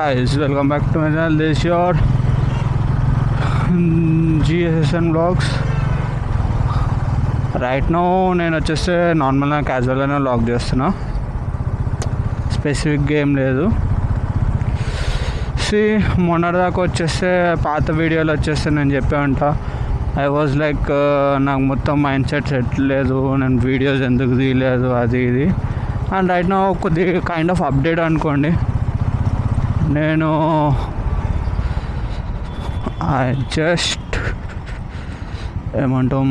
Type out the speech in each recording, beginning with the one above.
guys, welcome back to my channel. This is your GSN vlogs. Right no నేను వచ్చేస్తే నార్మల్గా క్యాజువల్గానే vlog చేస్తున్నా, స్పెసిఫిక్గా ఏం లేదు. మొన్నటిదాకా వచ్చేస్తే పాత వీడియోలు వచ్చేస్తే నేను చెప్పే ఉంటా, ఐ వాజ్ లైక్ నాకు మొత్తం మైండ్ సెట్ లేదు, నేను వీడియోస్ ఎందుకు తీయలేదు అది ఇది. అండ్ రైట్ నో కొద్ది కైండ్ ఆఫ్ అప్డేట్ అనుకోండి. నేను జస్ట్ ఏమంటాం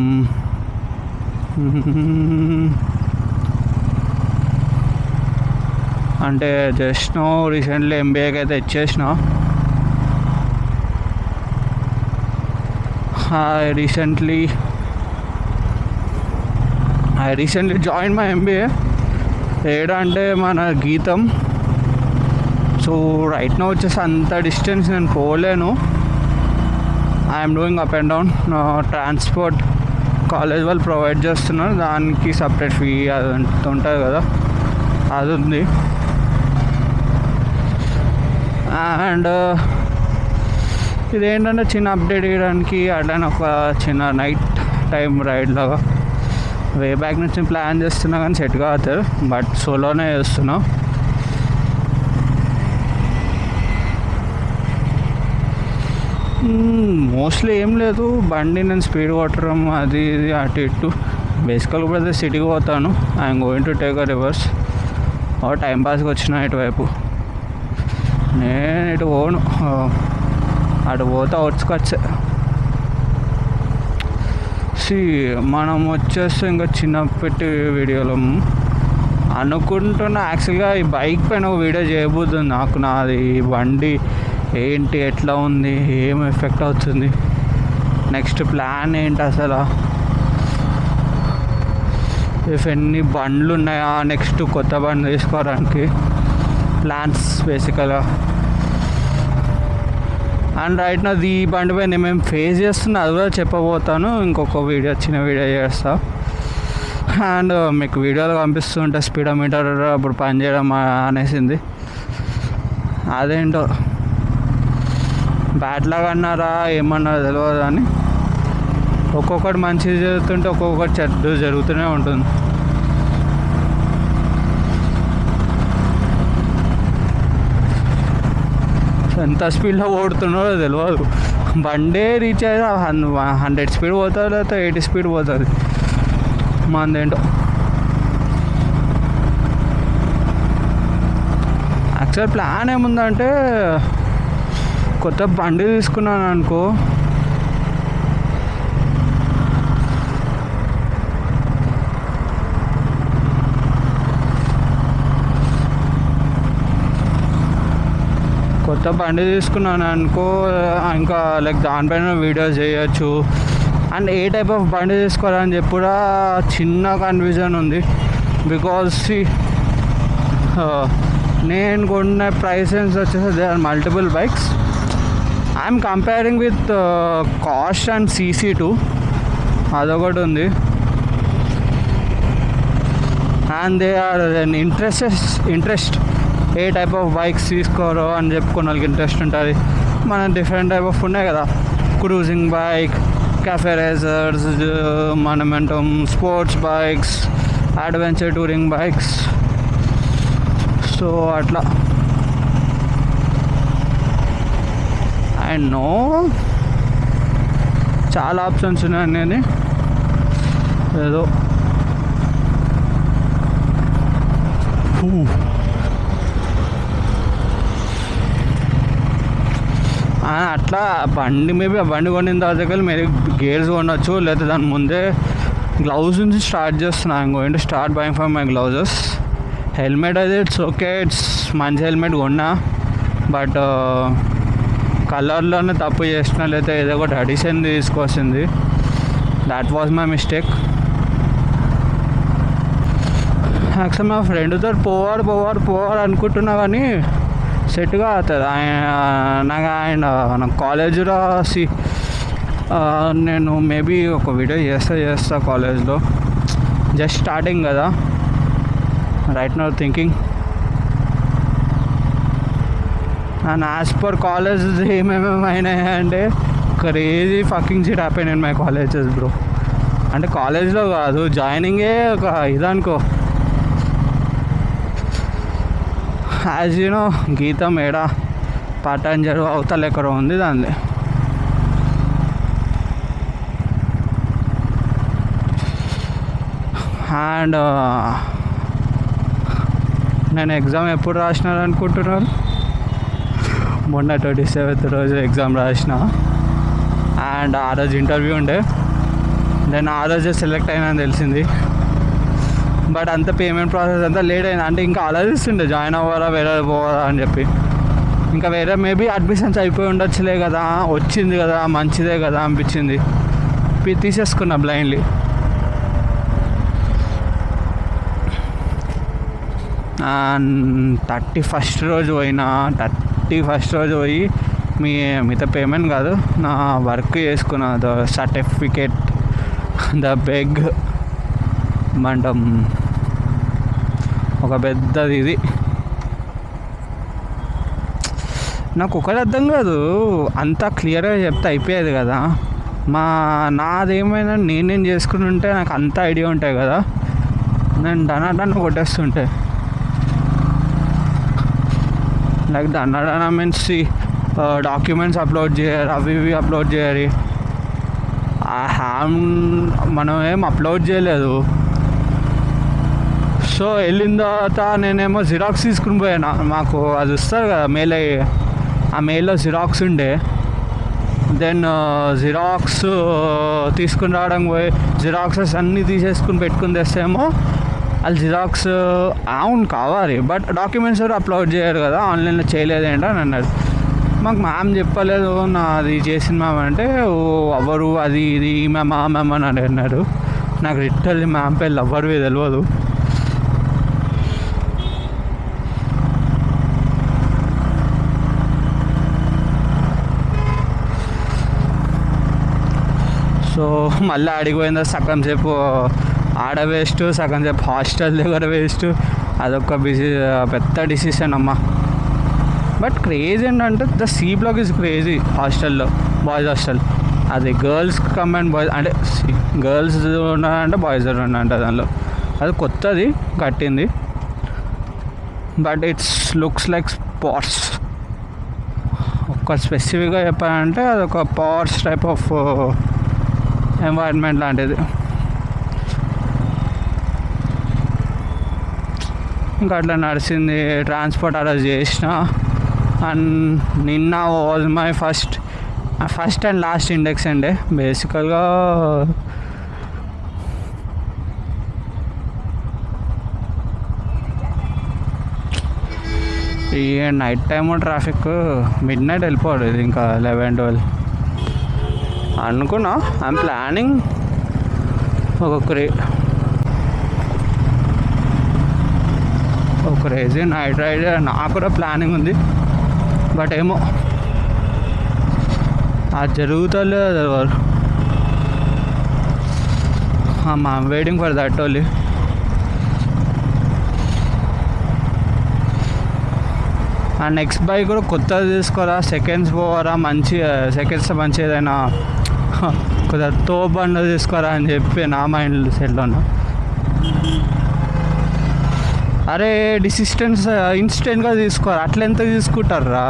అంటే జస్ట్ నో రీసెంట్లీ ఎంబీఏకి అయితే ఇచ్చేసిన. I recently joined my MBA. ఏడా అంటే మన గీతం. సో రైట్ నో వచ్చేసి అంత డిస్టెన్స్ నేను పోలేను. I'm doing up and down. Transport college వాళ్ళు ప్రొవైడ్ చేస్తున్నారు, దానికి సపరేట్ ఫీ అది ఉంటుంది కదా, అది ఉంది. అండ్ ఇదేంటంటే చిన్న అప్డేట్ ఇవ్వడానికి అట్లనే ఒక చిన్న నైట్ టైం రైడ్ లాగా వే బ్యాక్ నుంచి ప్లాన్ చేస్తున్నా కానీ సెట్ కావట్లేదు, బట్ సోలోనే చేస్తున్నా. మోస్ట్లీ ఏం లేదు, బండి నేను స్పీడ్ కొట్టడం అది ఇది అటు ఇటు. బేసికల్గా ఇప్పుడు అయితే సిటీకి పోతాను. I'm going to take a reverse. టైంపాస్కి వచ్చిన ఇటువైపు. నేను ఇటు పోను, అటు పోతే అవుట్స్కట్స్. మనం వచ్చేస్తే ఇంకా చిన్న పెట్టి వీడియోలో అనుకుంటున్నా. యాక్చువల్గా ఈ బైక్ పైన ఒక వీడియో చేయబోతుంది నాకు. నాది బండి ఏంటి, ఎట్లా ఉంది, ఏం ఎఫెక్ట్ అవుతుంది, నెక్స్ట్ ప్లాన్ ఏంటి అసలు, ఇఫ్ ఎన్ని బండ్లు ఉన్నాయా నెక్స్ట్ కొత్త బండి తీసుకోవడానికి ప్లాన్స్ బేసికల్గా. అండ్ రైట్ నా ఈ బండి పైన మేము ఫేస్ చేస్తున్నా అది కూడా చెప్పబోతాను. ఇంకొక వీడియో చిన్న వీడియో చేస్తా. అండ్ మీకు వీడియోలో పంపిస్తుంటే స్పీడోమీటర్ అప్పుడు పనిచేయడం అనేసింది. అదేంటో బ్యాట్లాగా అన్నారా ఏమన్నారో తెలియదు అని ఒక్కొక్కటి మంచిది జరుగుతుంటే ఒక్కొక్కటి చెడ్డ జరుగుతూనే ఉంటుంది. ఎంత స్పీడ్లో ఓడుతున్నారో తెలియదు. బండే రీచ్ అయితే 100 స్పీడ్ పోతుంది, లేకపోతే 80 స్పీడ్ పోతుంది. మందేంటో యాక్చువల్ ప్లాన్ ఏముందంటే కొత్త బండి తీసుకున్నాను అనుకో, ఇంకా లైక్ దానిపైన వీడియోస్ చేయొచ్చు. అండ్ ఏ టైప్ ఆఫ్ బండి తీసుకోవాలని చెప్పి కూడా చిన్న కన్ఫ్యూజన్ ఉంది. బికాజ్ నేను కొన్న ప్రైసెస్ వచ్చేసి they are multiple bikes. I'm comparing with cost and CC2, అదొకటి ఉంది. అండ్ దే ఆర్ ఇంట్రెస్ట్ ఏ టైప్ ఆఫ్ బైక్స్ తీసుకోరో అని చెప్పుకున్న వాళ్ళకి ఇంట్రెస్ట్ ఉంటుంది. మన డిఫరెంట్ టైప్ ఆఫ్ ఉన్నాయి కదా, cruising bike, cafe racers, monumentum sports bikes, adventure touring bikes. So అట్లా ఐ నో చాలా ఆప్షన్స్ ఉన్నాయి. నేను ఏదో అట్లా బండి మేబీ ఆ బండి కొనిన తర్వాత మీరు గేర్స్ కొనవచ్చు, లేకపోతే దాని ముందే గ్లౌజ్ నుంచి స్టార్ట్ చేస్తున్నా. I'm going to start buying for my gloves. Helmet అయితే ఇట్స్ ఓకే, ఇట్స్ మంచి హెల్మెట్ కొన్నా, బట్ కలర్లోనే తప్పు చేసిన, లేకపోతే ఏదో ఒకటి అడిషన్ తీసుకోవాల్సింది. That was my mistake. Actual మా ఫ్రెండ్తో పోవాలి అనుకుంటున్నా కానీ సెట్గా అవుతుంది. ఆయన కాలేజీలో నేను మేబీ ఒక వీడియో చేస్తా కాలేజ్లో. జస్ట్ స్టార్టింగ్ కదా, right now thinking. And as per college ఏమేమి అయినాయి అంటే crazy fucking shit happen in my colleges bro. అంటే కాలేజ్లో కాదు, జాయినింగే ఒక ఇదనుకో. యాజ్ యూనో గీతం ఏడా పటాంజరు అవతల ఎక్కడో ఉంది దాన్ని. అండ్ నేను ఎగ్జామ్ ఎప్పుడు రాసినాను అనుకుంటున్నాను? మొన్న 27th రోజు ఎగ్జామ్ రాసిన. అండ్ ఆ రోజు ఇంటర్వ్యూ ఉండే, నేను ఆ రోజే సెలెక్ట్ అయినా అని తెలిసింది. బట్ అంత పేమెంట్ ప్రాసెస్ అంతా లేట్ అయింది. అంటే ఇంకా ఆలోచిస్తుండే జాయిన్ అవ్వాలా వేరే పోవాలా అని చెప్పి. ఇంకా వేరే మేబీ అడ్మిషన్స్ అయిపోయి ఉండొచ్చులే కదా, వచ్చింది కదా మంచిదే కదా అనిపించింది, తీసేసుకున్నా బ్లైండ్లీ. 31st రోజు పోయినా. 31st రోజు పోయి మిగతా పేమెంట్ కాదు, నా వర్క్ చేసుకున్నా. ద సర్టిఫికేట్, ద బెగ్ మంటం ఒక పెద్దది. ఇది నాకు ఒకటి అర్థం కాదు, అంతా క్లియర్గా చెప్తే అయిపోయేది కదా. నాదేమైనా నేనేం చేసుకుని ఉంటే నాకు అంత ఐడియా ఉంటాయి కదా, నేను డనా కొట్టేస్తుంటే. లైక్ డనా మీన్స్ డాక్యుమెంట్స్ అప్లోడ్ చేయరు, అవి ఇవి అప్లోడ్ చేయరు. మనం ఏం అప్లోడ్ చేయలేదు. సో వెళ్ళిన తర్వాత నేనేమో జిరాక్స్ తీసుకుని పోయాను. మాకు అది వస్తారు కదా మెయిల్, ఆ మెయిల్లో జిరాక్స్ ఉండే. దెన్ జిరాక్స్ తీసుకుని రావడం పోయి జిరాక్సెస్ అన్నీ తీసేసుకుని పెట్టుకుని తెస్తేమో వాళ్ళు జిరాక్స్ అవును కావాలి, బట్ డాక్యుమెంట్స్ ఎవరు అప్లోడ్ చేయరు కదా, ఆన్లైన్లో చేయలేదేంటో అని అన్నారు. మాకు మ్యామ్ చెప్పలేదు నాది చేసిన మ్యామ్ అంటే, ఓ ఎవరు అది ఇది మ్యామ్ ఆ మ్యామ్ అని అన్నారు. నాకు లిటరల్లీ మ్యామ్ పేర్లు ఎవరివి తెలియదు. సో మళ్ళీ అడిగిపోయిందా సగం సేపు ఆడ వేస్ట్, సగం సేపు హాస్టల్ దగ్గర వేస్ట్. అదొక పెద్ద డిసిషన్ అమ్మ. బట్ క్రేజ్ ఏంటంటే the C block is crazy. హాస్టల్లో బాయ్స్ హాస్టల్, అది గర్ల్స్ కంబైన్ బాయ్స్, అంటే గర్ల్స్ ఉన్నారంటే బాయ్స్ ఉన్నారంట దానిలో. అది కొత్తది కట్టింది, but it's looks like spots. ఒక స్పెసిఫిక్గా చెప్పాలంటే అదొక పార్ట్స్ టైప్ ఆఫ్ ఎన్వైర్న్మెంట్ లాంటిది. ఇంకా అట్లా నడిచింది. ట్రాన్స్పోర్ట్ అరేంజ్ చేసిన. అండ్ నిన్న was my first and last index అండి. బేసికల్గా ఈ night time traffic midnight వెళ్ళిపోవడం, ఇది ఇంకా 11-12 అనుకున్నా. ఐఎమ్ ప్లానింగ్ ఒక క్రేజీ నైట్ రైడ్ నాకు కూడా ప్లానింగ్ ఉంది. బట్ ఏమో అది జరుగుతలేదు. I'm waiting for that only. ఆ నెక్స్ట్ బైక్ కూడా కొత్తది తీసుకోరా, సెకండ్స్ పోవరా, మంచి సెకండ్స్ మంచి ఏదైనా కొద్దిగా తోబండ తీసుకోరా అని చెప్పి నా మైండ్ సెట్లో ఉన్నా. అరే ఇన్స్టెంట్గా తీసుకోరా, అట్లా ఎంత తీసుకుంటారా?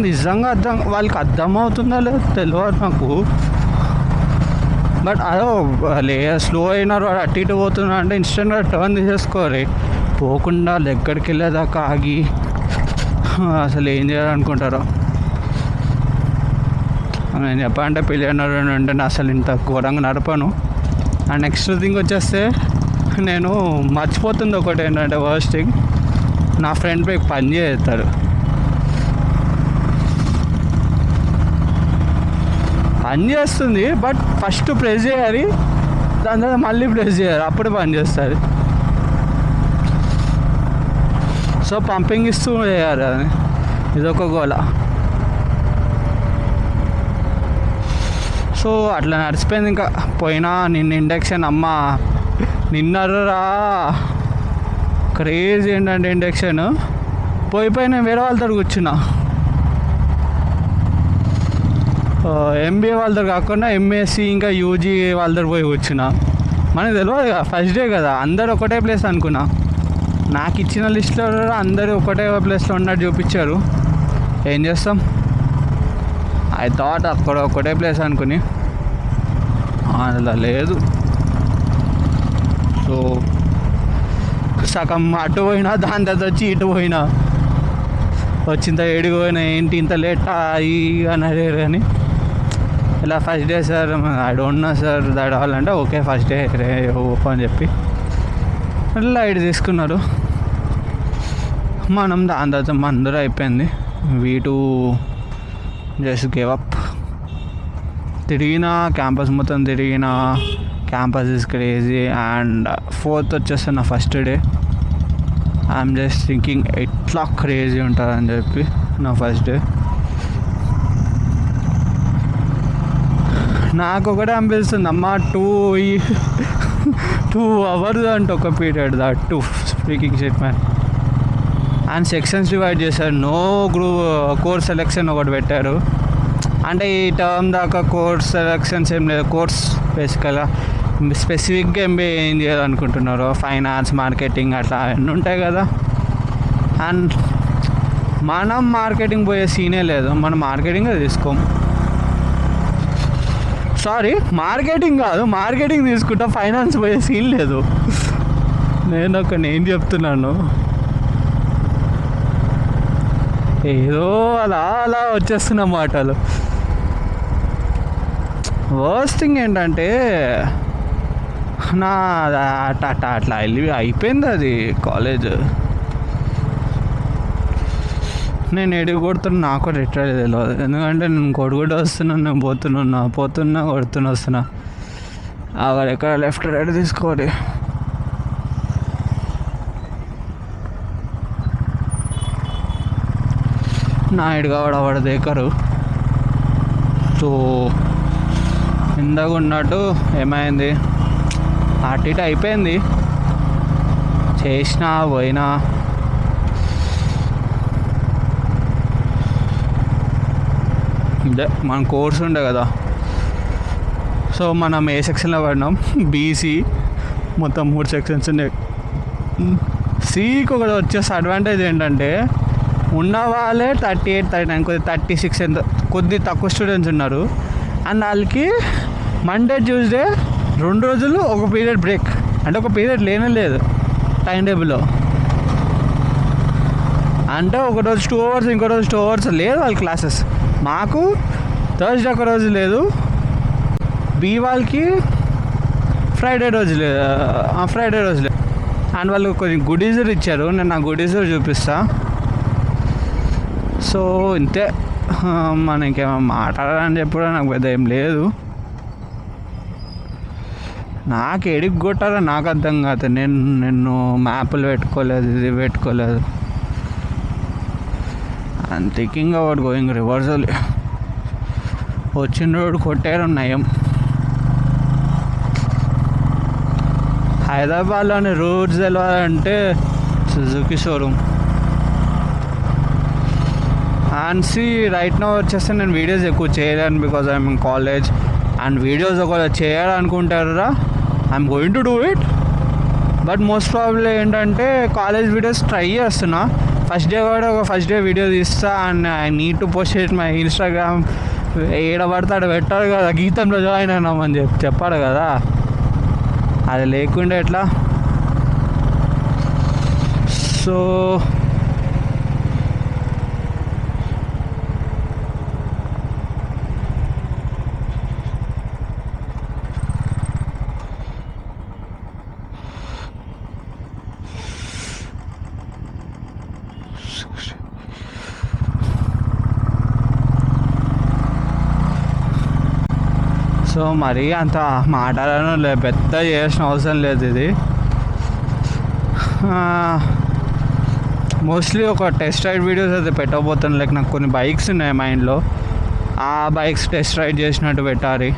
నిజంగా వాళ్ళకి అర్థమవుతుందా లేదు తెలియదు నాకు. బట్ అదో స్లో అయినారు, వాడు అటు ఇటు పోతున్నా అంటే ఇన్స్టెంట్గా టర్న్ తీసేసుకోరు, పోకుండా ఎక్కడికి వెళ్ళేదాకా ఆగి అసలు ఏం చేయాలనుకుంటారో. నేను చెప్పాలంటే పిల్లలు అంటే నేను అసలు ఇంత ఘోరంగా నడపను. అండ్ నెక్స్ట్ థింగ్ వచ్చేస్తే నేను మర్చిపోతుంది ఒకటి ఏంటంటే, వర్స్ట్ థింగ్, నా ఫ్రెండ్ బ్రేక్ పని చేస్తారు. పని చేస్తుంది, బట్ ఫస్ట్ ప్రెస్ చేయాలి, దాని తర్వాత మళ్ళీ ప్రెస్ చేయాలి, అప్పుడు పని చేస్తుంది. సో పంపింగ్ ఇస్తూ చేయాలి, అది ఇదొక గోల. సో అట్లా నడిచిపోయింది. ఇంకా పోయినా నిన్న ఇండక్షన్ అమ్మ నిన్నరా క్రేజ్ ఏంటంటే ఇండక్షన్ పోయి నేను వేరే వాళ్ళతో కూర్చున్నా. ఎంబీఏ వాళ్ళతో కాకుండా ఎంఎస్సి ఇంకా యూజీ వాళ్ళతో పోయి కూర్చున్నా. మనకు తెలియదు కదా, ఫస్ట్ డే కదా, అందరు ఒకటే ప్లేస్ అనుకున్నా. నాకు ఇచ్చిన లిస్ట్లో అందరూ ఒకటే ప్లేస్లో ఉన్నట్టు చూపించారు. ఏం చేస్తాం, ఐ థాట్ అక్కడ ఒకటే ప్లేస్ అనుకుని అలా లేదు. సో సగం అటు పోయినా, దాని తర్వాత వచ్చి ఇటు పోయినా, వచ్చింత ఏడికి పోయినా, ఏంటి ఇంత లేట్ అయ్యి అని అడిగారు. కానీ ఇలా first day sir, I don't know sir that all అంటే ఓకే ఫస్ట్ డే రే ఓపో అని చెప్పి లైట్ తీసుకున్నారు. మనం దాని తర్వాత మందరూ అయిపోయింది. వీటు జస్ట్ గివ్ అప్. తిరిగిన క్యాంపస్ మొత్తం తిరిగిన, campus is crazy. And 4th వచ్చేస్తున్న first day. I'm just thinking ఎట్లా క్రేజీ ఉంటుందని చెప్పి నా ఫస్ట్ డే. నాకు ఒకటే అనిపిస్తుంది, అమ్మ 2 hours అంటే ఒక period, that 2 speaking shit man. And sections divide చేశారు. నో కోర్స్ సెలెక్షన్ ఒకటి పెట్టారు. అంటే ఈ టర్మ్ దాకా కోర్స్ సెలెక్షన్స్ ఏం లేదు. కోర్స్ బేసికల్గా స్పెసిఫిక్గా ఎంబీఏ ఏం చేయాలనుకుంటున్నారు, ఫైనాన్స్, మార్కెటింగ్ అట్లా అన్నీ ఉంటాయి కదా. అండ్ మనం మార్కెటింగ్ పోయే సీనే లేదు. మనం మార్కెటింగ్ తీసుకోం. సారీ, మార్కెటింగ్ కాదు, మార్కెటింగ్ తీసుకుంటా, ఫైనాన్స్ పోయే సీన్ లేదు. నేను చెప్తున్నాను, ఏదో అలా అలా వచ్చేస్తున్న మాటలు. వర్స్ట్ థింగ్ ఏంటంటే నా అట్లా అయిపోయింది అది కాలేజ్. నేను ఎడిగి కొడుతున్నా నాకు రిటైర్ తెలియదు. ఎందుకంటే నేను కొడుకుంటూ వస్తున్నాను, నేను పోతున్నా కొడుతున్నా. అక్కడ ఎక్కడ లెఫ్ట్ రైట్ తీసుకోవాలి. నా ఇడిగా వాడు దేకరు. సో ఇందాక ఉన్నట్టు ఏమైంది, అటు ఇటు అయిపోయింది. చేసినా పోయినా ఇదే మన కోర్స్ ఉండే కదా. సో మనం ఏ సెక్షన్లో పడినాం, బీసీ. మొత్తం 3 సెక్షన్స్ ఉన్నాయి. సికి ఒకటి వచ్చేసి అడ్వాంటేజ్ ఏంటంటే ఉన్న వాళ్ళే 38, 39, 36 ఎంత కొద్ది తక్కువ స్టూడెంట్స్ ఉన్నారు. అండ్ వాళ్ళకి మండే ట్యూస్డే 2 రోజులు ఒక పీరియడ్ బ్రేక్. అంటే ఒక పీరియడ్ లేనే లేదు టైం టేబుల్లో. అంటే ఒక రోజు 2 hours, ఇంకో రోజు 2 hours లేదు వాళ్ళ క్లాసెస్. మాకు థర్స్డే ఒక రోజు లేదు, బీ వాళ్ళకి ఫ్రైడే రోజు లేదు. అండ్ వాళ్ళు కొన్ని గుడీస్ ఇచ్చారు. నేను నా గుడీస్ చూపిస్తా. సో ఇంతే, మనం ఇంకేమో మాట్లాడాలని చెప్పి నాకు పెద్ద ఏం లేదు. నాకు ఎడికి కొట్టారో నాకు అర్థం కాదు. నేను మ్యాప్లు పెట్టుకోలేదు, ఇది పెట్టుకోలేదు. I'm thinking about going reversal. వచ్చిన రోడ్ కొట్టారు నయం. హైదరాబాద్లోని రూట్స్ వెళ్ళాలంటే Suzuki showroom. And see right no వచ్చేస్తే నేను వీడియోస్ ఎక్కువ చేయలేను because I'm in college. And videos ఒకవేళ చేయాలనుకుంటారా, I'm going to do it. But most probably ఏంటంటే కాలేజ్ వీడియోస్ ట్రై చేస్తున్నా. ఫస్ట్ డే కూడా ఒక ఫస్ట్ డే వీడియో తీస్తా. And I need to post it my Instagram. ఏడ పడతాడు పెట్టాడు కదా, గీతంలో జాయిన్ అయినామని చెప్పాడు కదా. అది లేకుండా ఎట్లా? సో మరీ అంత మాట్లాడను పెద్ద చేయాల్సిన అవసరం లేదు. ఇది మోస్ట్లీ ఒక టెస్ట్ రైడ్ వీడియోస్ అయితే పెట్టబోతాను. లైక్ నాకు కొన్ని బైక్స్ ఉన్నాయి మైండ్లో, ఆ బైక్స్ టెస్ట్ రైడ్ చేసినట్టు పెట్టాలి.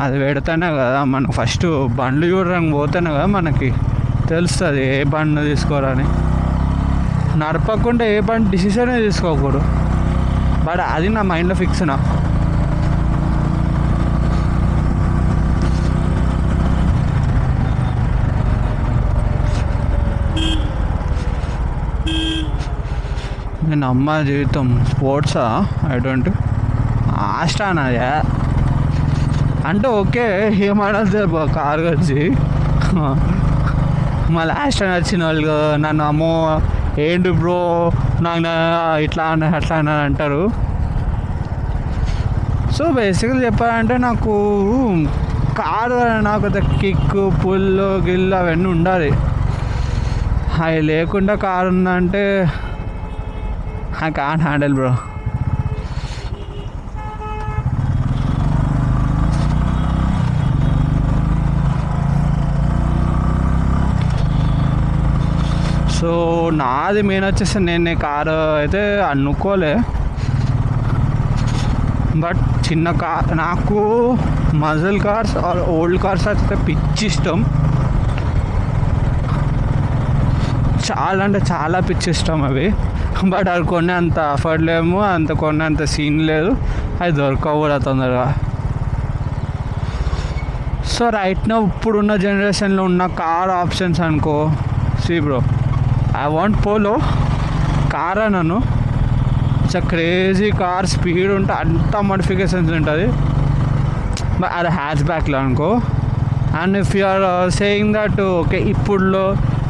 అది పెడితేనే కదా మనకు ఫస్ట్ బండ్లు చూడడానికి పోతేనే కదా మనకి తెలుస్తుంది ఏ బండి తీసుకోవాలని. నడపకుండా ఏ బండి డిసిషనే తీసుకోకూడదు. బట్ అది నా మైండ్లో ఫిక్స్ నా. నేను అమ్మ జీవితం స్పోర్ట్సా అటువంటి ఆస్టానది అంటే ఓకే ఏమన్నది కారు వచ్చి మళ్ళీ ఆస్టాన్ వచ్చిన వాళ్ళు నన్ను అమ్మో ఏంటి బ్రో నాకు ఇట్లా అని అట్లా అని అంటారు. సో బేసిక్గా చెప్పాలంటే నాకు కారు నాకు కిక్ పుల్లు గిల్లు అవన్నీ ఉండాలి. అవి లేకుండా కారు ఉందంటే I can't handle bro. So నాది మెయిన్ వచ్చేసి నేను కారు అయితే అనుకోలే. బట్ చిన్న కార్ నాకు muscle cars or old cars అయితే పిచ్చి ఇష్టం. చాలా అంటే చాలా పిచ్చి ఇష్టం అవి. బట్ అది కొనే అంత అఫర్డ్ లేము, అంత కొనే అంత సీన్ లేదు, అది దొరకవు కూడా తొందరగా. సో రైట్ నా ఇప్పుడున్న జనరేషన్లో ఉన్న కార్ ఆప్షన్స్ అనుకో, see bro I want Polo car అన్నాను. It's a crazy car, speed ఉంటే అంత మోడిఫికేషన్స్ ఉంటుంది. బట్ అది హ్యాచ్ బ్యాక్లో అనుకో. And if you are saying that okay ఇప్పుడులో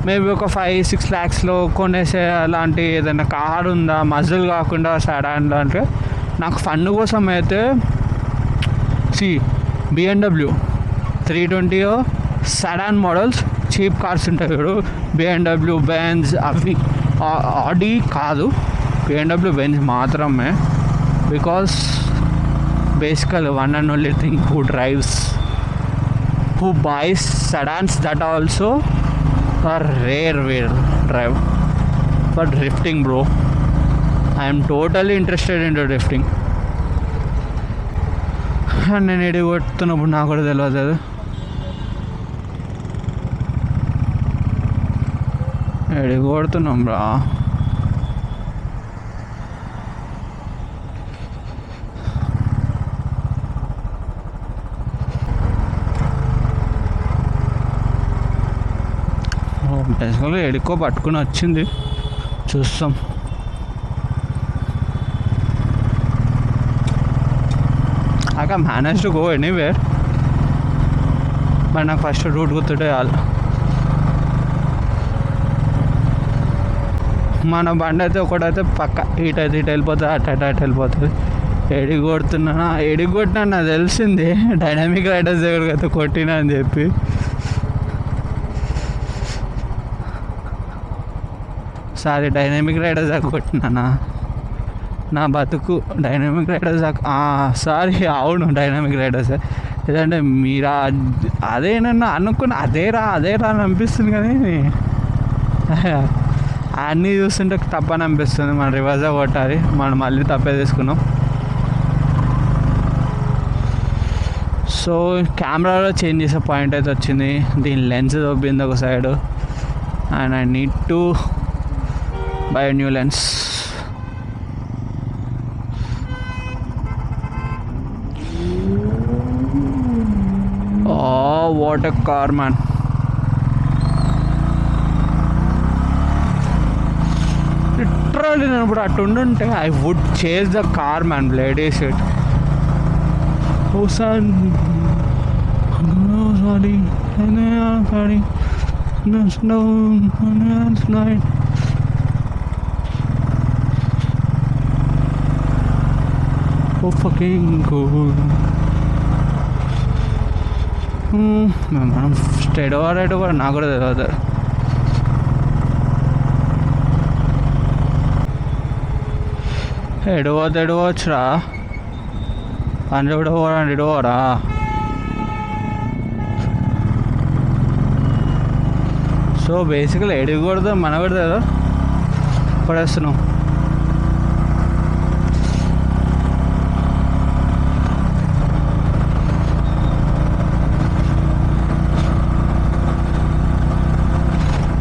మేబీ ఒక 5-6 lakhsలో కొనేసే అలాంటి ఏదైనా కార్ ఉందా మజిల్ కాకుండా సెడాన్ అంటే, నాకు ఫన్ కోసం అయితే BMW 320 sedan models cheap cars ఉంటాయి చూడు, BMW బెంజ్ అవి. ఆడి కాదు, BMW బెంజ్ మాత్రమే. Because basic one and only thing who drives, who buys sedans that also are rare will drive for drifting bro. I am totally interested in drifting. నేను ఎడి కొడుతున్నప్పుడు నాకు కూడా తెలియదు అది. ఎడి కొడుతున్నాం రా. బేసికల్గా ఎడుకో పట్టుకుని వచ్చింది, చూస్తాం. I can manage to go anywhere, but నాకు ఫస్ట్ రూట్ గుర్తుంటే చాలు. మన బండి అయితే ఒకటైతే పక్క ఇటు వెళ్ళిపోతుంది, అటు వెళ్ళిపోతుంది. ఎడిగి కొట్టినా నాకు తెలిసింది డైనామిక్ రైడర్స్ దగ్గరికి అయితే కొట్టినా అని చెప్పి. సారీ డైనామిక్ రైడర్స్ దాకా కొట్టినా నా బతుకు. డైనామిక్ రైడర్స్ దాకా సారీ అవును డైనామిక్ రైడర్స్. ఏదంటే మీరా అదేనన్నా అనుకున్న అదేరా అని అనిపిస్తుంది, కానీ అన్నీ చూస్తుంటే తప్పని అనిపిస్తుంది. మనం రివర్స్గా కొట్టాలి, మనం మళ్ళీ తప్పే తీసుకున్నాం. సో కెమెరాలో చేంజ్ చేసే పాయింట్ అయితే వచ్చింది. దీని లెన్స్ దొబ్బింది ఒక side, and I need to buy a new lens. Oh, what a car, man. Literally నేను ఇప్పుడు అటు ఉండుంటే I would chase the car man, bloody shit. Oh sorry sorry Oh fucking cool. మనం straight over నాకు కూడా తెలియదు. ఎడవచ్చురా అని ఎడవరా. So basically ఎడగకూడదు, మన కూడా కదా పడేస్తున్నాం.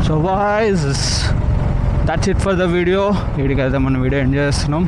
So voice that's it for the video. వీడికైతే మనం వీడియో ఎంజాయ్ చేస్తున్నాం.